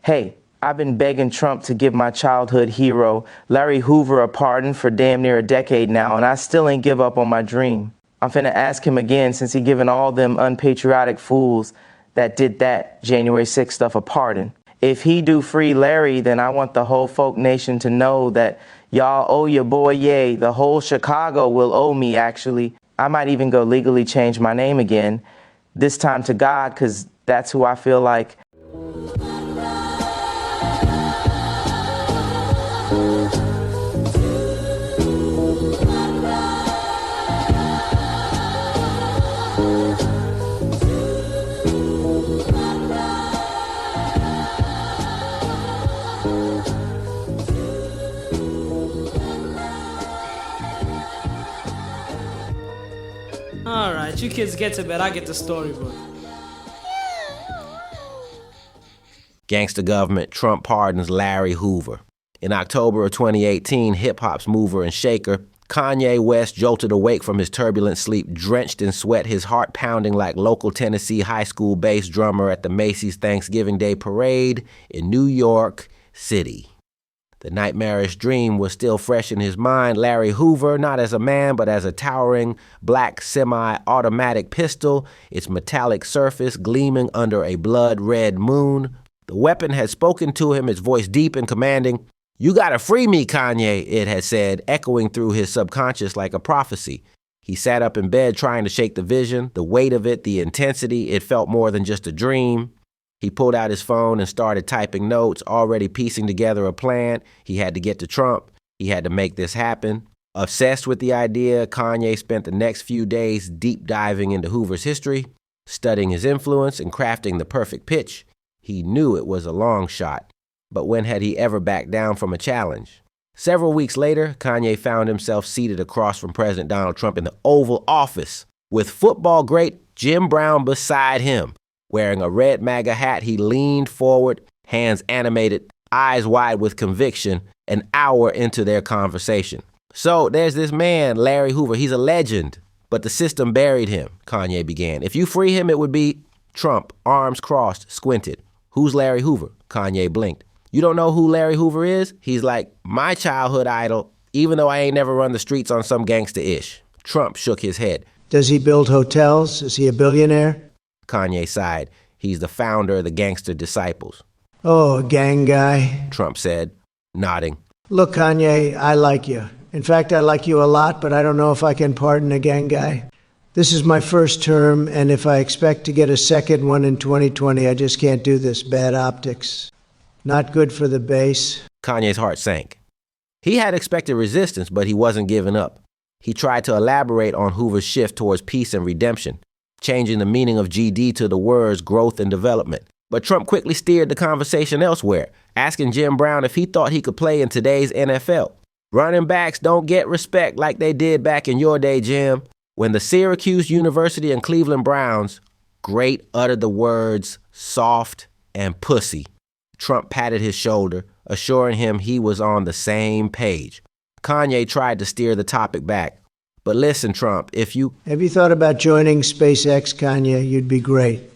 Hey, I've been begging Trump to give my childhood hero, Larry Hoover, a pardon for damn near a decade now, and I still ain't give up on my dream. I'm finna ask him again since he given all them unpatriotic fools that did that January 6th stuff a pardon. If he do free Larry, then I want the whole folk nation to know that y'all owe your boy Ye. The whole Chicago will owe me, actually. I might even go legally change my name again, this time to God, because that's who I feel like. Alright, you kids get to bed, I get the storybook. Gangster Government, Trump pardons Larry Hoover. In October of 2018, hip-hop's mover and shaker, Kanye West jolted awake from his turbulent sleep, drenched in sweat, his heart pounding like local Tennessee high school bass drummer at the Macy's Thanksgiving Day Parade in New York City. The nightmarish dream was still fresh in his mind. Larry Hoover, not as a man, but as a towering black semi-automatic pistol, its metallic surface gleaming under a blood-red moon. The weapon had spoken to him, its voice deep and commanding. "You gotta free me, Kanye," it had said, echoing through his subconscious like a prophecy. He sat up in bed trying to shake the vision, the weight of it, the intensity. It felt more than just a dream. He pulled out his phone and started typing notes, already piecing together a plan. He had to get to Trump. He had to make this happen. Obsessed with the idea, Kanye spent the next few days deep diving into Hoover's history, studying his influence and crafting the perfect pitch. He knew it was a long shot, but when had he ever backed down from a challenge? Several weeks later, Kanye found himself seated across from President Donald Trump in the Oval Office, with football great Jim Brown beside him. Wearing a red MAGA hat, he leaned forward, hands animated, eyes wide with conviction, an hour into their conversation. "So there's this man, Larry Hoover. He's a legend, but the system buried him," Kanye began. "If you free him, it would be..." Trump, arms crossed, squinted. "Who's Larry Hoover?" Kanye blinked. "You don't know who Larry Hoover is?" He's like, "My childhood idol, even though I ain't never run the streets on some gangsta-ish." Trump shook his head. "Does he build hotels? Is he a billionaire?" Kanye sighed. "He's the founder of the Gangster Disciples." "Oh, a gang guy," Trump said, nodding. "Look, Kanye, I like you. In fact, I like you a lot, but I don't know if I can pardon a gang guy. This is my first term, and if I expect to get a second one in 2020, I just can't do this. Bad optics. Not good for the base." Kanye's heart sank. He had expected resistance, but he wasn't giving up. He tried to elaborate on Hoover's shift towards peace and redemption, changing the meaning of GD to the words growth and development. But Trump quickly steered the conversation elsewhere, asking Jim Brown if he thought he could play in today's NFL. "Running backs don't get respect like they did back in your day, Jim." When the Syracuse University and Cleveland Browns great uttered the words soft and pussy, Trump patted his shoulder, assuring him he was on the same page. Kanye tried to steer the topic back. "But listen, Trump, if you..." "Have you thought about joining SpaceX, Kanye? You'd be great.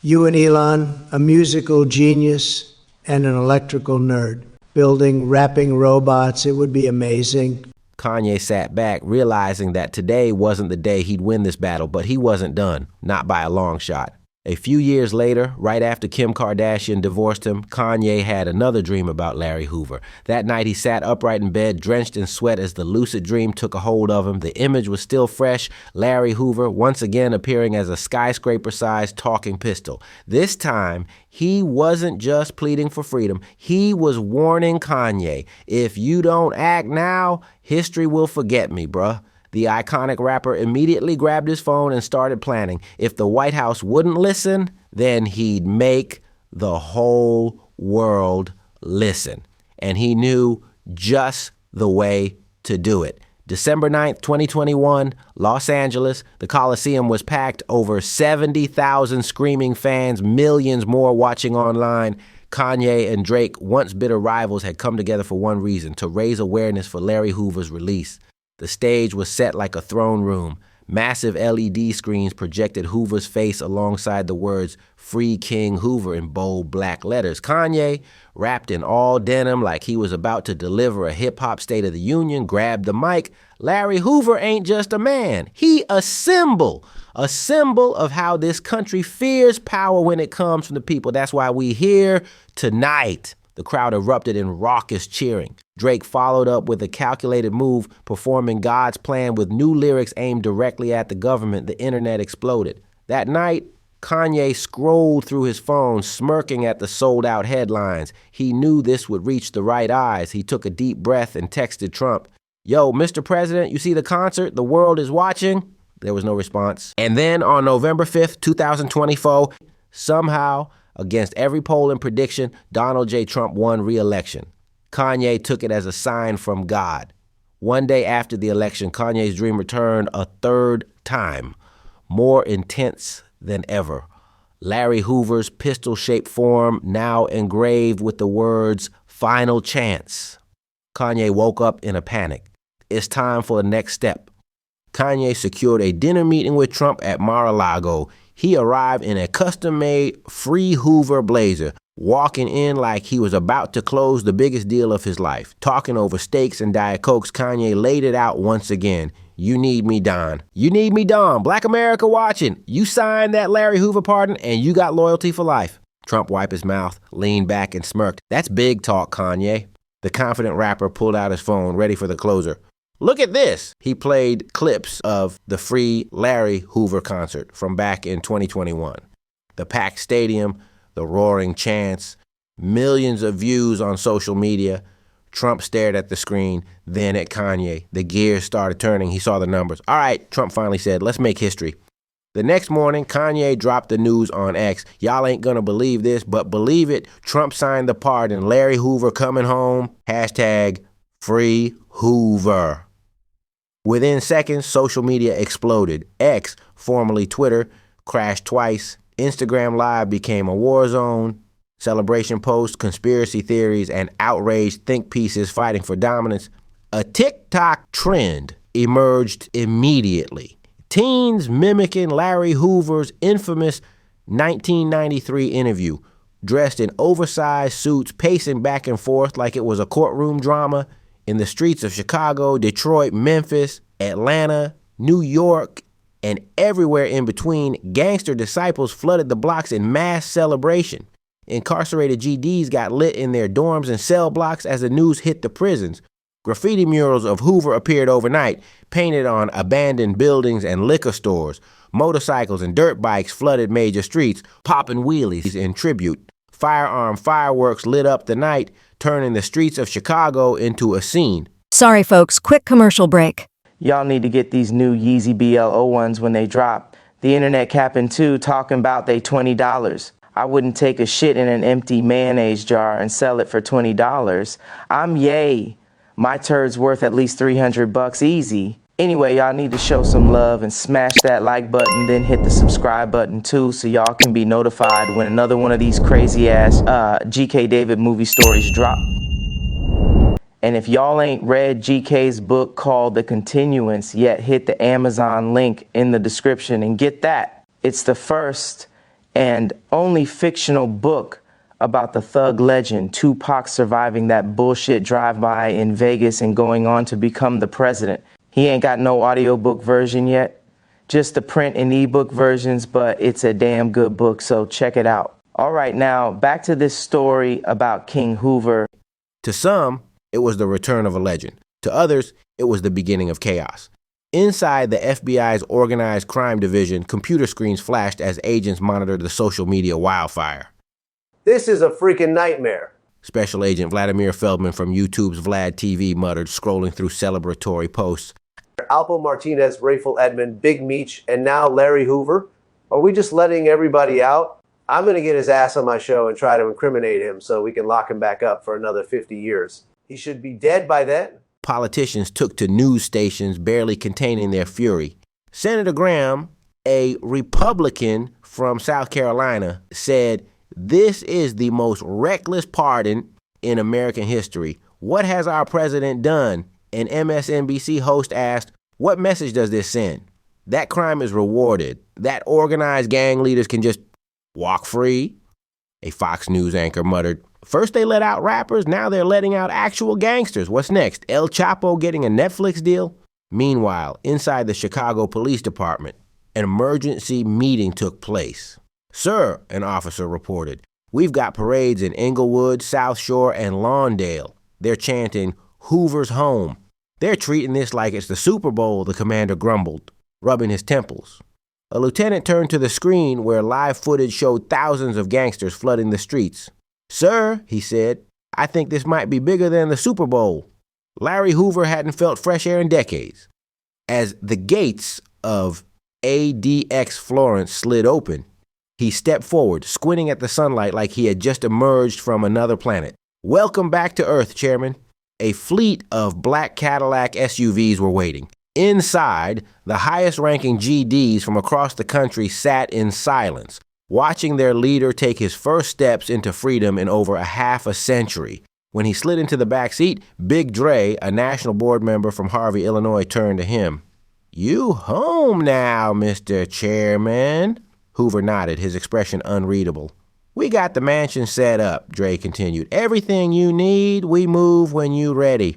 You and Elon, a musical genius and an electrical nerd, building rapping robots. It would be amazing." Kanye sat back, realizing that today wasn't the day he'd win this battle, but he wasn't done, not by a long shot. A few years later, right after Kim Kardashian divorced him, Kanye had another dream about Larry Hoover. That night he sat upright in bed, drenched in sweat as the lucid dream took a hold of him. The image was still fresh, Larry Hoover once again appearing as a skyscraper-sized talking pistol. This time, he wasn't just pleading for freedom. He was warning Kanye, "If you don't act now, history will forget me, bruh." The iconic rapper immediately grabbed his phone and started planning. If the White House wouldn't listen, then he'd make the whole world listen. And he knew just the way to do it. December 9th, 2021, Los Angeles, the Coliseum was packed, over 70,000 screaming fans, millions more watching online. Kanye and Drake, once bitter rivals, had come together for one reason: to raise awareness for Larry Hoover's release. The stage was set like a throne room. Massive LED screens projected Hoover's face alongside the words "Free King Hoover" in bold black letters. Kanye, wrapped in all denim like he was about to deliver a hip-hop State of the Union, grabbed the mic. Larry Hoover ain't just a man. He a symbol of how this country fears power when it comes from the people. That's why we here tonight. The crowd erupted in raucous cheering. Drake followed up with a calculated move, performing God's Plan with new lyrics aimed directly at the government. The internet exploded. That night, Kanye scrolled through his phone, smirking at the sold-out headlines. He knew this would reach the right eyes. He took a deep breath and texted Trump, "Yo, Mr. President, you see the concert? The world is watching." There was no response. And then on November 5th, 2024, somehow, against every polling prediction, Donald J. Trump won re-election. Kanye took it as a sign from God. One day after the election, Kanye's dream returned a third time, more intense than ever. Larry Hoover's pistol-shaped form now engraved with the words, "Final Chance." Kanye woke up in a panic. It's time for the next step. Kanye secured a dinner meeting with Trump at Mar-a-Lago. He arrived in a custom-made Free Hoover blazer, walking in like he was about to close the biggest deal of his life. Talking over steaks and Diet Cokes, Kanye laid it out once again. "You need me, Don. You need me, Don. Black America watching. You signed that Larry Hoover pardon and you got loyalty for life." Trump wiped his mouth, leaned back and smirked. "That's big talk, Kanye." The confident rapper pulled out his phone, ready for the closer. "Look at this." He played clips of the Free Larry Hoover concert from back in 2021. The packed stadium, the roaring chants, millions of views on social media. Trump stared at the screen, then at Kanye. The gears started turning. He saw the numbers. "All right," Trump finally said, "let's make history." The next morning, Kanye dropped the news on X. "Y'all ain't gonna believe this, but believe it. Trump signed the pardon. Larry Hoover coming home. Hashtag Free Hoover." Within seconds, social media exploded. X, formerly Twitter, crashed twice. Instagram Live became a war zone. Celebration posts, conspiracy theories, and outraged think pieces fighting for dominance. A TikTok trend emerged immediately. Teens mimicking Larry Hoover's infamous 1993 interview, dressed in oversized suits, pacing back and forth like it was a courtroom drama. In the streets of Chicago, Detroit, Memphis, Atlanta, New York, and everywhere in between, Gangster Disciples flooded the blocks in mass celebration. Incarcerated GDs got lit in their dorms and cell blocks as the news hit the prisons. Graffiti murals of Hoover appeared overnight, painted on abandoned buildings and liquor stores. Motorcycles and dirt bikes flooded major streets, popping wheelies in tribute. Firearm fireworks lit up the night, turning the streets of Chicago into a scene. Sorry, folks, quick commercial break. Y'all need to get these new Yeezy BLO ones when they drop. The internet capping too, talking about they $20. I wouldn't take a shit in an empty mayonnaise jar and sell it for $20. I'm yay. My turd's worth at least $300 easy. Anyway, y'all need to show some love and smash that like button, then hit the subscribe button too so y'all can be notified when another one of these crazy ass GK David movie stories drop. And if y'all ain't read GK's book called The Continuance yet, hit the Amazon link in the description and get that. It's the first and only fictional book about the thug legend Tupac surviving that bullshit drive-by in Vegas and going on to become the president. He ain't got no audiobook version yet, just the print and ebook versions, but it's a damn good book, so check it out. All right, now back to this story about King Hoover. To some, it was the return of a legend. To others, it was the beginning of chaos. Inside the FBI's organized crime division, computer screens flashed as agents monitored the social media wildfire. "This is a freaking nightmare." Special Agent Vladimir Feldman from YouTube's Vlad TV muttered, scrolling through celebratory posts. Alpo Martinez, Rayful Edmond, Big Meech, and now Larry Hoover. Are we just letting everybody out? I'm going to get his ass on my show and try to incriminate him so we can lock him back up for another 50 years. He should be dead by then. Politicians took to news stations, barely containing their fury. Senator Graham, a Republican from South Carolina, said, "This is the most reckless pardon in American history. What has our president done?" An MSNBC host asked, "What message does this send?" That crime is rewarded. That organized gang leaders can just walk free. A Fox News anchor muttered, "First they let out rappers, now they're letting out actual gangsters. What's next? El Chapo getting a Netflix deal?" Meanwhile, inside the Chicago Police Department, an emergency meeting took place. "Sir," an officer reported, "we've got parades in Inglewood, South Shore, and Lawndale. They're chanting, 'Hoover's home.' They're treating this like it's the Super Bowl," the commander grumbled, rubbing his temples. A lieutenant turned to the screen where live footage showed thousands of gangsters flooding the streets. "Sir," he said, "I think this might be bigger than the Super Bowl." Larry Hoover hadn't felt fresh air in decades. As the gates of ADX Florence slid open, he stepped forward, squinting at the sunlight like he had just emerged from another planet. "Welcome back to Earth, Chairman." A fleet of black Cadillac SUVs were waiting. Inside, the highest-ranking GDs from across the country sat in silence, watching their leader take his first steps into freedom in over a half a century. When he slid into the back seat, Big Dre, a national board member from Harvey, Illinois, turned to him. "You home now, Mr. Chairman." Hoover nodded, his expression unreadable. "We got the mansion set up," Dre continued. "Everything you need, we move when you ready."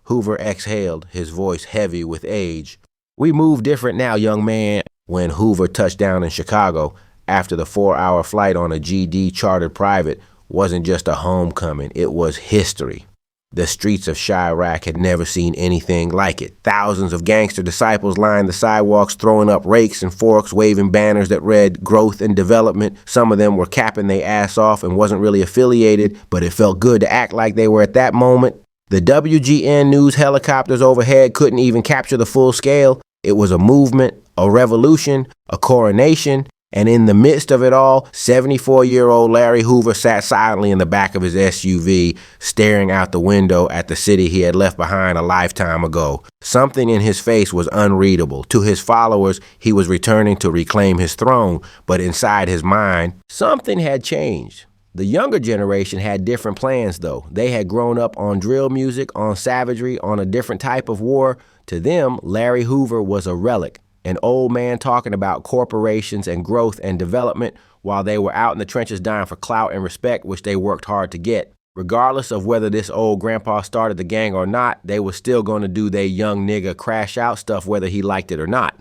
Hoover exhaled, his voice heavy with age. "We move different now, young man." When Hoover touched down in Chicago, after the 4-hour flight on a GD chartered private, wasn't just a homecoming, it was history. The streets of Chirac had never seen anything like it. Thousands of Gangster Disciples lined the sidewalks, throwing up rakes and forks, waving banners that read growth and development. Some of them were capping their ass off and wasn't really affiliated, but it felt good to act like they were at that moment. The WGN news helicopters overhead couldn't even capture the full scale. It was a movement, a revolution, a coronation, and in the midst of it all, 74-year-old Larry Hoover sat silently in the back of his SUV, staring out the window at the city he had left behind a lifetime ago. Something in his face was unreadable. To his followers, he was returning to reclaim his throne, but inside his mind, something had changed. The younger generation had different plans, though. They had grown up on drill music, on savagery, on a different type of war. To them, Larry Hoover was a relic, an old man talking about corporations and growth and development while they were out in the trenches dying for clout and respect, which they worked hard to get. Regardless of whether this old grandpa started the gang or not, they were still going to do their young nigga crash out stuff whether he liked it or not.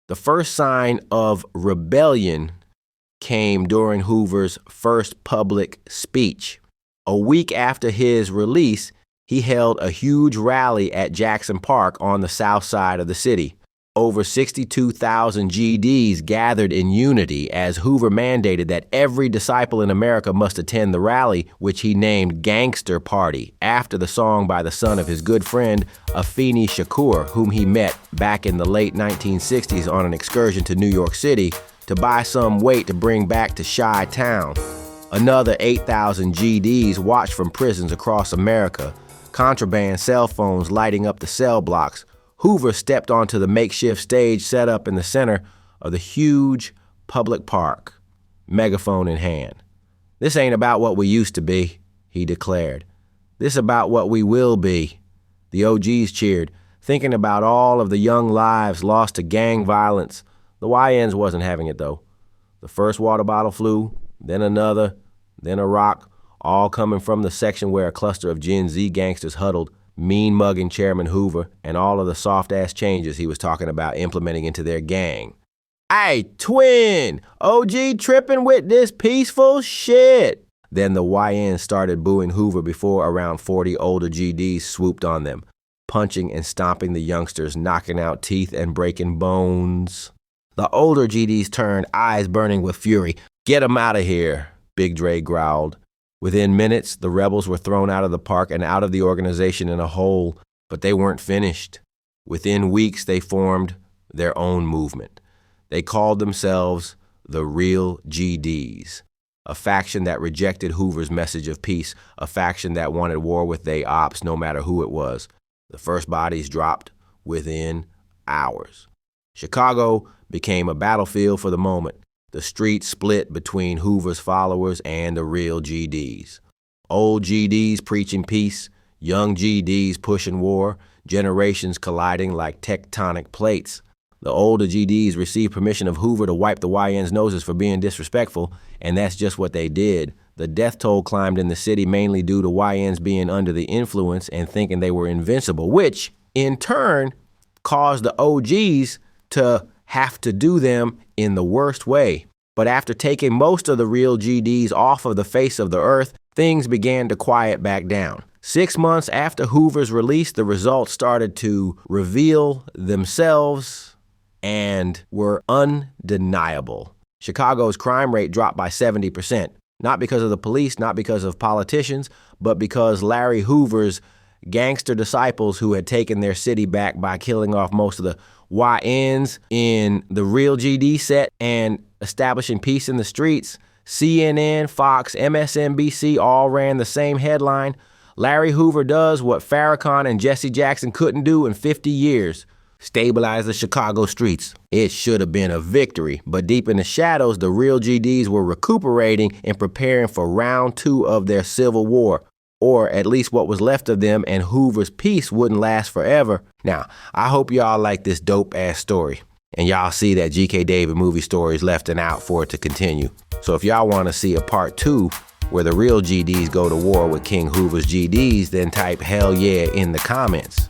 The first sign of rebellion came during Hoover's first public speech. A week after his release, he held a huge rally at Jackson Park on the south side of the city. Over 62,000 GDs gathered in unity as Hoover mandated that every disciple in America must attend the rally, which he named Gangster Party, after the song by the son of his good friend Afeni Shakur, whom he met back in the late 1960s on an excursion to New York City to buy some weight to bring back to Chi-Town. Another 8,000 GDs watched from prisons across America, contraband cell phones lighting up the cell blocks. Hoover stepped onto the makeshift stage set up in the center of the huge public park, megaphone in hand. "This ain't about what we used to be," he declared. "This about what we will be." The OGs cheered, thinking about all of the young lives lost to gang violence. The YNs wasn't having it, though. The first water bottle flew, then another, then a rock, all coming from the section where a cluster of Gen Z gangsters huddled, mean-mugging Chairman Hoover and all of the soft-ass changes he was talking about implementing into their gang. "Hey, twin! OG tripping with this peaceful shit!" Then the YNs started booing Hoover before around 40 older GDs swooped on them, punching and stomping the youngsters, knocking out teeth and breaking bones. The older GDs turned, eyes burning with fury. "Get 'em out of here," Big Dre growled. Within minutes, the rebels were thrown out of the park and out of the organization in a whole, but they weren't finished. Within weeks, they formed their own movement. They called themselves the Real GDs, a faction that rejected Hoover's message of peace, a faction that wanted war with they ops no matter who it was. The first bodies dropped within hours. Chicago became a battlefield for the moment. The streets split between Hoover's followers and the Real GDs. Old GDs preaching peace, young GDs pushing war, generations colliding like tectonic plates. The older GDs received permission of Hoover to wipe the YN's noses for being disrespectful, and that's just what they did. The death toll climbed in the city mainly due to YNs being under the influence and thinking they were invincible, which in turn caused the OGs to have to do them in the worst way. But after taking most of the real GDs off of the face of the earth, things began to quiet back down. 6 months after Hoover's release, the results started to reveal themselves and were undeniable. Chicago's crime rate dropped by 70%, not because of the police, not because of politicians, but because Larry Hoover's Gangster Disciples, who had taken their city back by killing off most of the YNs in the real GD set and establishing peace in the streets. CNN, Fox, MSNBC all ran the same headline: Larry Hoover does what Farrakhan and Jesse Jackson couldn't do in 50 years. Stabilize the Chicago streets. It should have been a victory, but deep in the shadows, the real GDs were recuperating and preparing for round 2 of their civil war, or at least what was left of them, and Hoover's peace wouldn't last forever. Now, I hope y'all like this dope-ass story, and y'all see that G.K. David movie stories left and out for it to continue. So if y'all want to see a part 2 where the real GDs go to war with King Hoover's GDs, then type hell yeah in the comments.